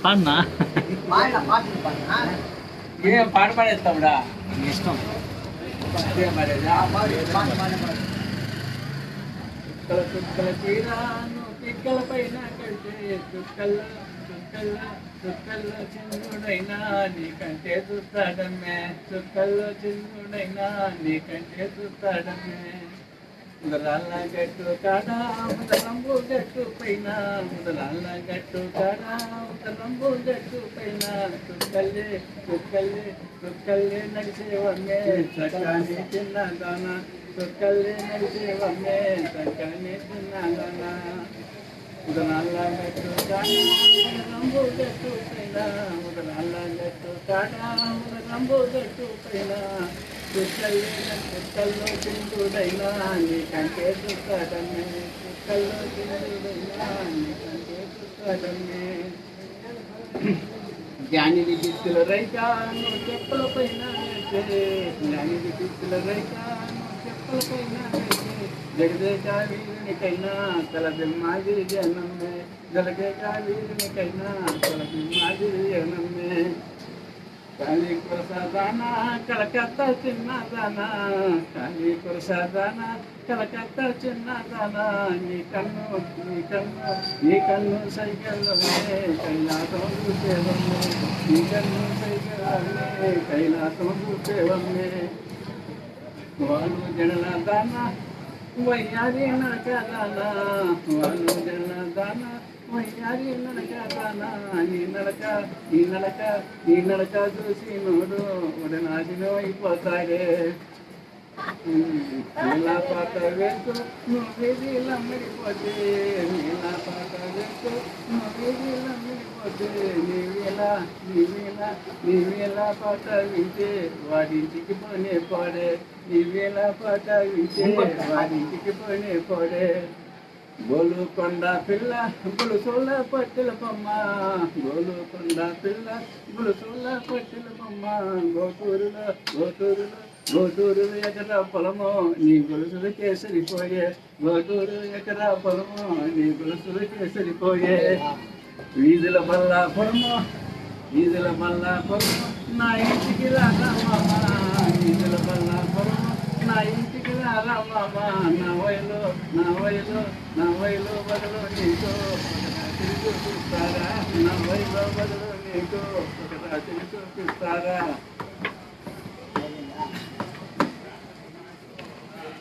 పాడినా ఏం పాట పాడేస్తావుడా ఇష్టం. చుక్కల చీరాను పిక్కల పైన కడితే చుక్కల్లో చుక్కల్లో చుక్కల్లో చంద్రుడైనా నీకంటే చూస్తాడమ్మే చుక్కల్లో చంద్రుడైనా నీకంటే చూస్తాడమ్మే ముదలాల గట్టు కాడ ముదలంబు గట్టు పైన ముదలాల గట్టు కాడ ముదలంబు గట్టు పైన చుక్కల్లే చుక్కల్లే చుక్కల్లే నడిచేవమ్మే చక్కని చిన్నదాన చుక్కల్లే నడిచేవమ్మే చక్కని చిన్నదాన ముదలాల గట్టు కాడ ముదలంబు గట్టు పైన ముదలాల గట్టు కాడ ముదలంబు గట్టు పైన చుక్కల్లో చిందుడైనా నీకంటే చుక్కడమే చుక్కల్లో చిందుడైనా నీకంటే చుక్కడమే జ్ఞానిది దిక్కుల రైకాను చెప్పుల పైన జ్ఞానిది దిక్కుల రైకాను చెప్పుల పైన జగదేక వీరునికైనా తలబిమ్మాది జనమ్మే జగదేక వీరునికైనా తలబిమ్మాది జనమ్మే కాళీ కురసాదానా కలకత్తా చిన్నదానా కాళీ కురసాదానా కలకత్తా చిన్నదానా నీ కన్ను సైకిల్లోనే కైలాసం చూసేవమ్మే నీ కన్ను సైకిల్లోనే కైలాసం చూసేవమ్మే వాళ్ళు జనల దానా వయ్యారి నడకదానా వాళ్ళు జనల దానా వయ్యారి నడకదానా నీ నడక చూసి నోడు ఉడనాశనం అయిపోతాడే నీలా పాత వేస్తూ నువ్వేదిలమ్మడిపోతే నీలా పాత వేస్తూ నువ్వేదిలమ్మడిపోతే నీవేలా పాట వింటే వాడింటికి పోనే పోడే నీవేలా పాట వింటే వాడింటికి పోనే పోడే గోలుకొండ పిల్ల గులుసోల పట్టెల బొమ్మ గోలుకొండ పిల్ల గులుసోల పట్టెల బొమ్మ గోటూరులో ఎకరా పొలము నీ గొలుసులకే సరిపోయే గోటూరు ఎకరా పొలము నీ గొలుసులకే సరిపోయే వీధుల బల్లాపురము నా ఇంటికి రామా వీధుల బల్లాపురము నా ఇంటికి రామా నా వయలో బదులు నీకు చూపిస్తారా నా వయలో బదులు నీకు ఒక రాత్రి చూపిస్తారా